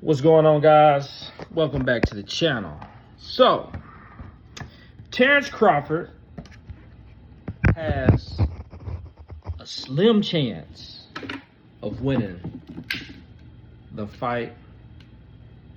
What's going on, guys? Welcome back to the channel. So, Terence Crawford has a slim chance of winning the fight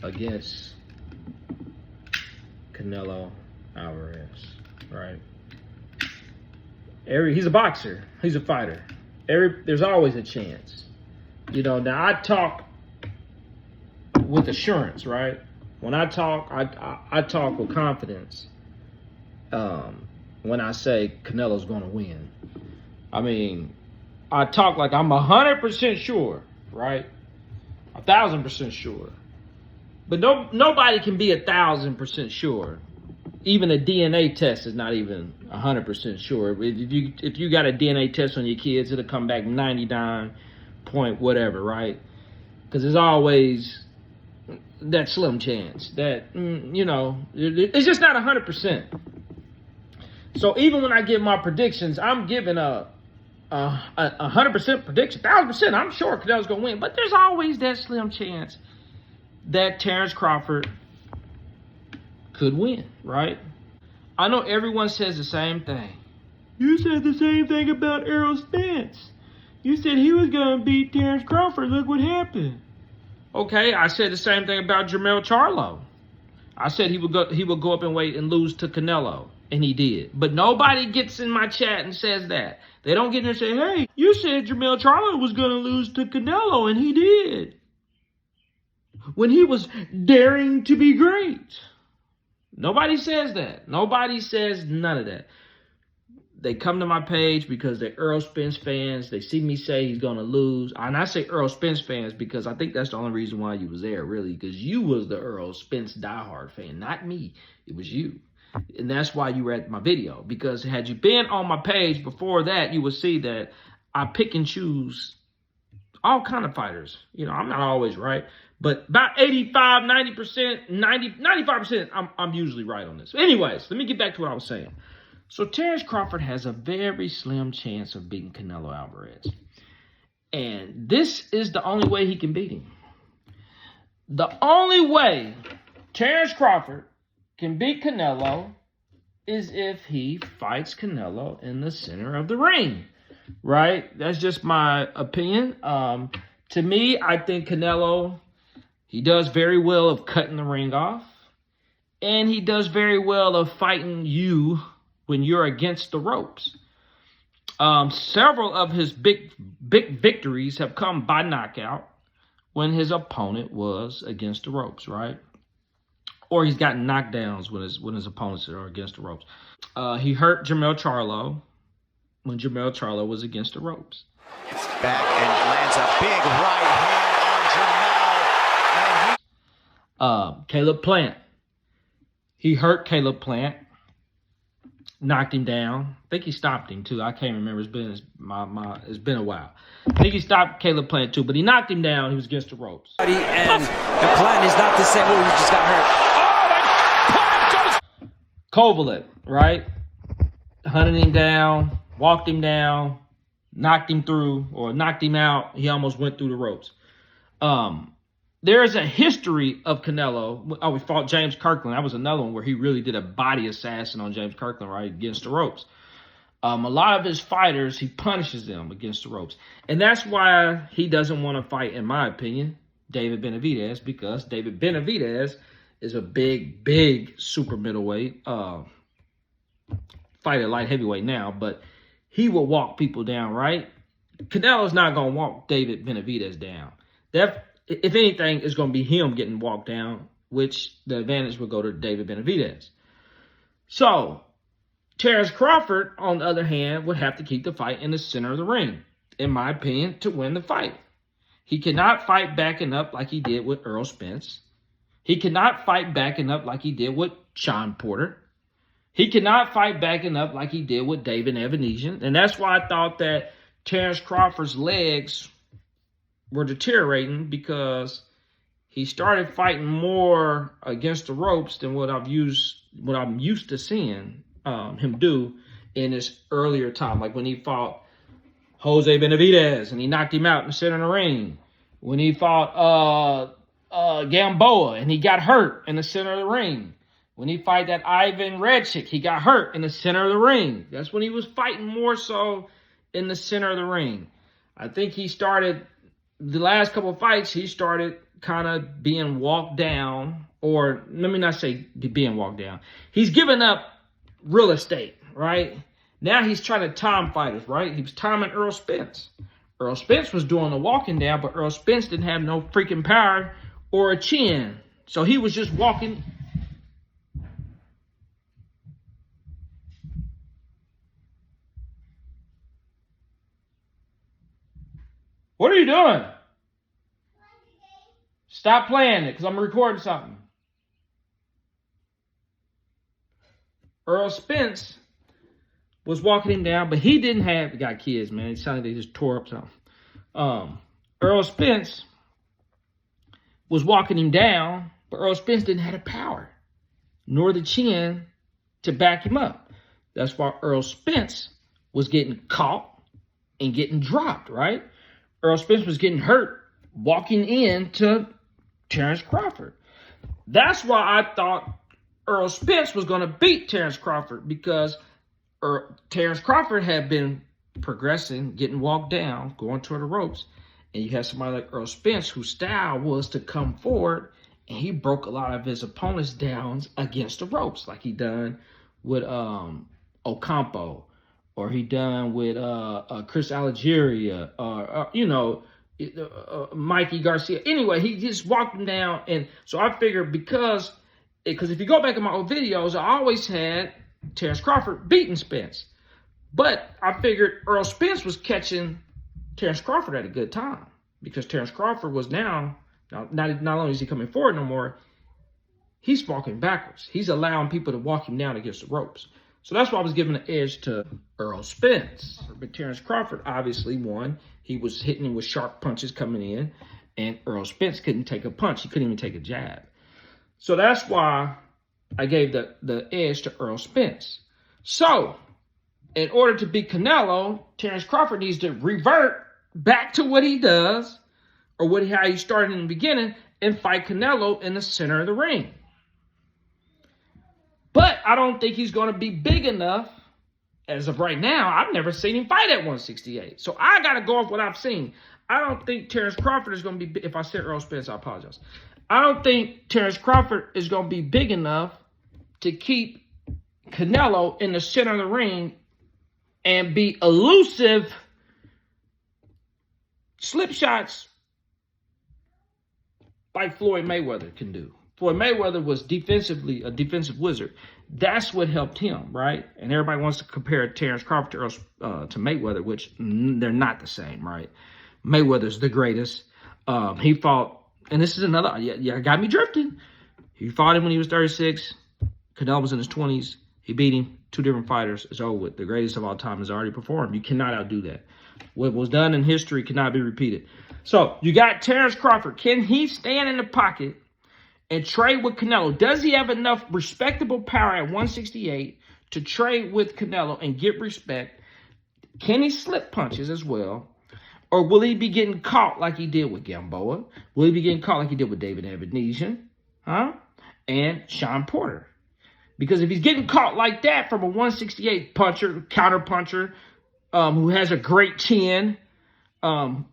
against Canelo Alvarez, right? He's a boxer. He's a fighter. There's always a chance. Now I talk with assurance, right? When I talk, I talk with confidence. When I say Canelo's going to win, I mean, I talk like I'm 100% sure, right? 1,000% sure. But nobody can be 1,000% sure. Even a DNA test is not even 100% sure. If you got a DNA test on your kids, it'll come back 99 point whatever, right? Because there's always that slim chance that it's just not 100%. So even when I give my predictions, I'm giving a 100% prediction, 1,000%. I'm sure Canelo's gonna win, but there's always that slim chance that Terence Crawford could win, right? I know everyone says the same thing. You said the same thing about Errol Spence. You said he was gonna beat Terence Crawford. Look what happened. Okay, I said the same thing about Jermell Charlo. I said he would go up and wait and lose to Canelo, and he did. But nobody gets in my chat and says that. They don't get in there and say, hey, you said Jermell Charlo was going to lose to Canelo, and he did. When he was daring to be great. Nobody says that. Nobody says none of that. They come to my page because they're Errol Spence fans. They see me say he's going to lose. And I say Errol Spence fans because I think that's the only reason why you was there, really. Because you was the Errol Spence diehard fan, not me. It was you. And that's why you were at my video. Because had you been on my page before that, you would see that I pick and choose all kind of fighters. I'm not always right. But about 85, 90%, 95%, I'm usually right on this. Anyways, let me get back to what I was saying. So Terence Crawford has a very slim chance of beating Canelo Alvarez. And this is the only way he can beat him. The only way Terence Crawford can beat Canelo is if he fights Canelo in the center of the ring, right? That's just my opinion. To me, I think Canelo, he does very well of cutting the ring off. And he does very well of fighting you when you're against the ropes. Several of his big victories have come by knockout when his opponent was against the ropes, right? Or he's gotten knockdowns when his opponents are against the ropes. He hurt Jermell Charlo when Jermell Charlo was against the ropes. Gets back and lands a big right hand on Jermell. Caleb Plant. He hurt Caleb Plant. Knocked him down. I think he stopped him too. I can't remember. It's been a while. I think he stopped Caleb Plant too, but he knocked him down. He was against the ropes. And the Plant is not the same. Oh, he just got hurt. Kovalev, right? Hunted him down, walked him down, knocked him through, or knocked him out. He almost went through the ropes. There is a history of Canelo. Oh, we fought James Kirkland. That was another one where he really did a body assassin on James Kirkland, right, against the ropes. A lot of his fighters, he punishes them against the ropes. And that's why he doesn't want to fight, in my opinion, David Benavidez, because David Benavidez is a big super middleweight. Fight at light heavyweight now, but he will walk people down, right? Canelo's not going to walk David Benavidez down. If anything, it's going to be him getting walked down, which the advantage will go to David Benavidez. So, Terence Crawford, on the other hand, would have to keep the fight in the center of the ring, in my opinion, to win the fight. He cannot fight backing up like he did with Errol Spence. He cannot fight backing up like he did with Sean Porter. He cannot fight backing up like he did with David Evanesian. And that's why I thought that Terence Crawford's legs were deteriorating, because he started fighting more against the ropes than what I'm used to seeing him do in his earlier time. Like when he fought Jose Benavidez and he knocked him out in the center of the ring. When he fought Gamboa, and he got hurt in the center of the ring. When he fight that Ivan Redchick, he got hurt in the center of the ring. That's when he was fighting more so in the center of the ring. I think he started, the last couple of fights, he started kind of being walked down, or let me not say being walked down. He's given up real estate, right? Now he's trying to time fighters, right? He was timing Earl Spence. Earl Spence was doing the walking down, but Earl Spence didn't have no freaking power or a chin. So he was just walking. What are you doing? Stop playing it, because I'm recording something. Earl Spence was walking him down, but he didn't have, he got kids, man. It sounded like they just tore up something. Earl Spence was walking him down, but Earl Spence didn't have the power, nor the chin to back him up. That's why Earl Spence was getting caught and getting dropped, right? Earl Spence was getting hurt walking into Terence Crawford. That's why I thought Earl Spence was going to beat Terence Crawford, because Terence Crawford had been progressing, getting walked down, going toward the ropes. And you had somebody like Earl Spence, whose style was to come forward, and he broke a lot of his opponents down against the ropes, like he done with Ocampo, or he done with Chris Algeria, or Mikey Garcia. Anyway, he just walked him down. And so I figured, because if you go back in my old videos, I always had Terence Crawford beating Spence. But I figured Earl Spence was catching Terence Crawford at a good time, because Terence Crawford was now not only is he coming forward no more, he's walking backwards. He's allowing people to walk him down against the ropes. So that's why I was giving the edge to Earl Spence. But Terence Crawford obviously won. He was hitting him with sharp punches coming in, and Earl Spence couldn't take a punch. He couldn't even take a jab. So that's why I gave the edge to Earl Spence. So in order to beat Canelo, Terence Crawford needs to revert back to what he does, or how he started in the beginning, and fight Canelo in the center of the ring. But I don't think he's going to be big enough. As of right now, I've never seen him fight at 168. So I got to go off what I've seen. I don't think Terence Crawford is going to be, if I said Earl Spence, I apologize. I don't think Terence Crawford is going to be big enough to keep Canelo in the center of the ring and be elusive. Slip shots like Floyd Mayweather can do. Floyd Mayweather was defensively a defensive wizard. That's what helped him, right? And everybody wants to compare Terence Crawford to Mayweather, which they're not the same, right? Mayweather's the greatest. He fought, and this is another, yeah, got me drifting. He fought him when he was 36. Canelo was in his 20s. He beat him. Two different fighters. It's over with. The greatest of all time has already performed. You cannot outdo that. What was done in history cannot be repeated. So you got Terence Crawford. Can he stand in the pocket and trade with Canelo? Does he have enough respectable power at 168 to trade with Canelo and get respect? Can he slip punches as well? Or will he be getting caught like he did with Gamboa? Will he be getting caught like he did with David Avenesian? And Sean Porter? Because if he's getting caught like that from a 168 puncher, counter puncher, who has a great chin, then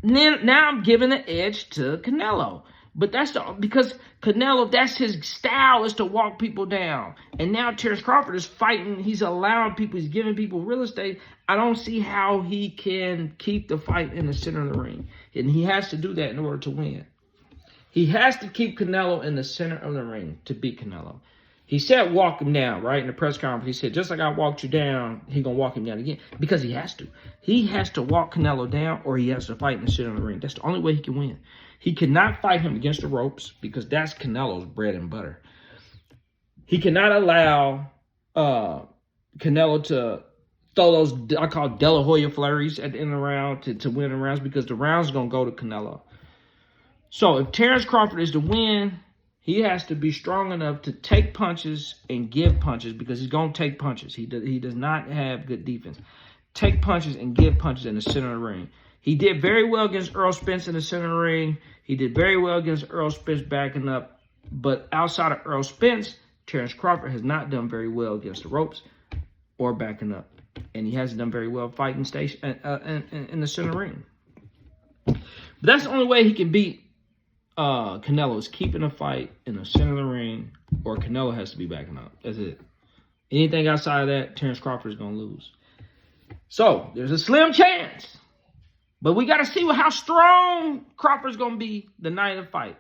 now I'm giving the edge to Canelo. But that's because Canelo, that's his style, is to walk people down. And now Terence Crawford is fighting. He's allowing people, he's giving people real estate. I don't see how he can keep the fight in the center of the ring. And he has to do that in order to win. He has to keep Canelo in the center of the ring to beat Canelo. He said walk him down, right? In the press conference, he said, just like I walked you down, he going to walk him down again. Because he has to. He has to walk Canelo down, or he has to fight in the center of the ring. That's the only way he can win. He cannot fight him against the ropes, because that's Canelo's bread and butter. He cannot allow Canelo to throw those, I call De La Hoya flurries at the end of the round to win the rounds, because the rounds are going to go to Canelo. So if Terence Crawford is to win, he has to be strong enough to take punches and give punches, because he's going to take punches. He does not have good defense. Take punches and give punches in the center of the ring. He did very well against Earl Spence in the center ring. He did very well against Earl Spence backing up. But outside of Earl Spence, Terence Crawford has not done very well against the ropes or backing up. And he hasn't done very well fighting station in the center ring. But that's the only way he can beat Canelo is keeping a fight in the center of the ring, or Canelo has to be backing up. That's it. Anything outside of that, Terence Crawford is going to lose. So there's a slim chance. But we got to see how strong Crawford's going to be the night of the fight.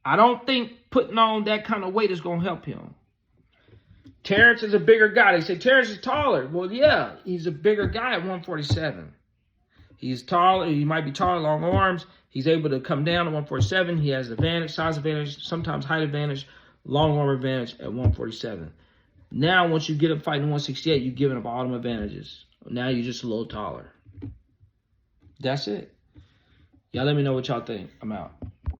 I don't think putting on that kind of weight is going to help him. Terence is a bigger guy. They say Terence is taller. Well, yeah, he's a bigger guy at 147. He's taller. He might be taller, long arms. He's able to come down to 147. He has advantage, size advantage, sometimes height advantage, long arm advantage at 147. Now, once you get up fighting 168, you're giving up all them advantages. Now you're just a little taller. That's it. Y'all let me know what y'all think. I'm out.